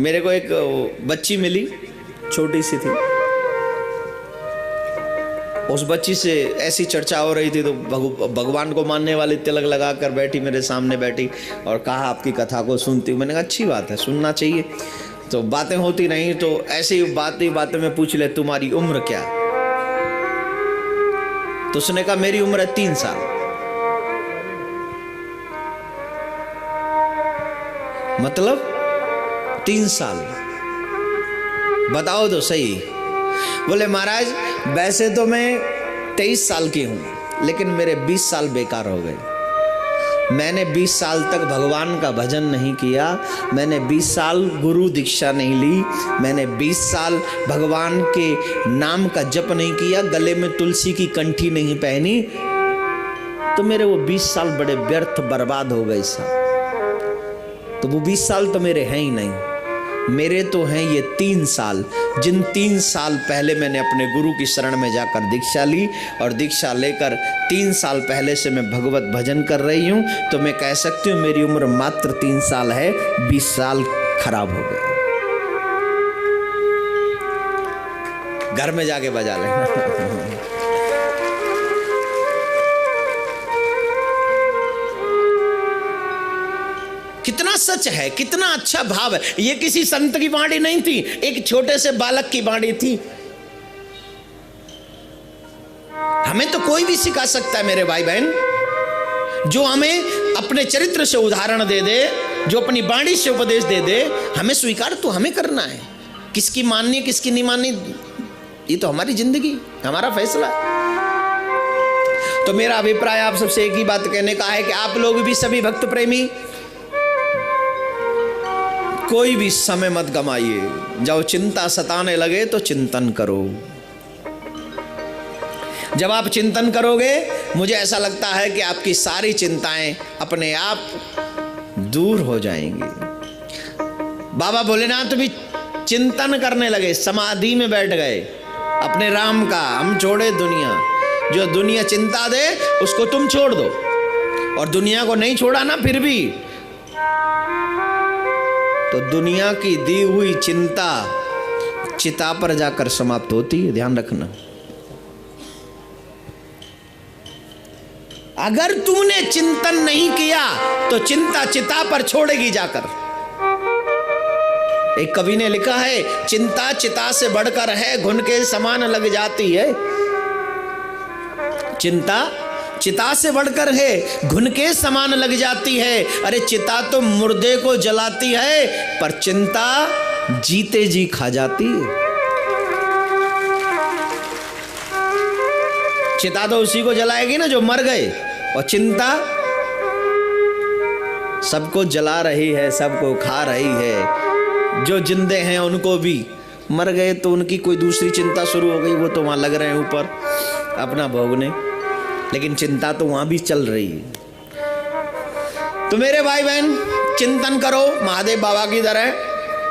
मेरे को एक बच्ची मिली, छोटी सी थी। उस बच्ची से ऐसी चर्चा हो रही थी तो भगवान को मानने वाली तिलक लगा कर बैठी, मेरे सामने बैठी और कहा आपकी कथा को सुनती हूँ। मैंने कहा अच्छी बात है, सुनना चाहिए। तो बातें होती नहीं तो ऐसी बातें में पूछ ले तुम्हारी उम्र क्या है। तो उसने कहा मेरी उम्र है 3 साल। मतलब 3 साल, बताओ तो सही। बोले महाराज वैसे तो मैं 23 साल की हूं, लेकिन मेरे 20 साल बेकार हो गए। मैंने 20 साल तक भगवान का भजन नहीं किया, मैंने 20 साल गुरु दीक्षा नहीं ली, मैंने 20 साल भगवान के नाम का जप नहीं किया, गले में तुलसी की कंठी नहीं पहनी, तो मेरे वो 20 साल बड़े व्यर्थ बर्बाद हो गए साहब। तो वो 20 साल तो मेरे हैं ही नहीं, मेरे तो हैं ये 3 साल। जिन 3 साल पहले मैंने अपने गुरु की शरण में जाकर दीक्षा ली और दीक्षा लेकर 3 साल पहले से मैं भगवत भजन कर रही हूं, तो मैं कह सकती हूं मेरी उम्र मात्र 3 साल है, 20 साल खराब हो गए। घर में जाके बजा लेना। कितना सच है, कितना अच्छा भाव है। ये किसी संत की वाणी नहीं थी, एक छोटे से बालक की वाणी थी। हमें तो कोई भी सिखा सकता है मेरे भाई बहन, जो हमें अपने चरित्र से उदाहरण दे दे, जो अपनी वाणी से उपदेश दे दे, हमें स्वीकार तो हमें करना है। किसकी माननी किसकी नहीं माननी, ये तो हमारी जिंदगी, हमारा फैसला। तो मेरा अभिप्राय आप सबसे एक ही बात कहने का है कि आप लोग भी सभी भक्त प्रेमी कोई भी समय मत गमाइए। जब चिंता सताने लगे तो चिंतन करो। जब आप चिंतन करोगे, मुझे ऐसा लगता है कि आपकी सारी चिंताएं अपने आप दूर हो जाएंगी। बाबा भोलेनाथ भी चिंतन करने लगे, समाधि में बैठ गए अपने राम का। हम छोड़े दुनिया, जो दुनिया चिंता दे उसको तुम छोड़ दो, और दुनिया को नहीं छोड़ा ना फिर भी, तो दुनिया की दी हुई चिंता चिता पर जाकर समाप्त होती है, ध्यान रखना। अगर तूने चिंतन नहीं किया तो चिंता चिता पर छोड़ेगी जाकर। एक कवि ने लिखा है, चिंता चिता से बढ़कर है, घुन के समान लग जाती है। चिंता चिता से बढ़कर है, घुन के समान लग जाती है। अरे चिता तो मुर्दे को जलाती है, पर चिंता जीते जी खा जाती है। चिता तो उसी को जलाएगी ना जो मर गए, और चिंता सबको जला रही है, सबको खा रही है। जो जिंदे हैं उनको भी, मर गए तो उनकी कोई दूसरी चिंता शुरू हो गई, वो तो वहां लग रहे हैं ऊपर अपना भोगने, लेकिन चिंता तो वहां भी चल रही है। तो मेरे भाई बहन चिंतन करो महादेव बाबा की तरह।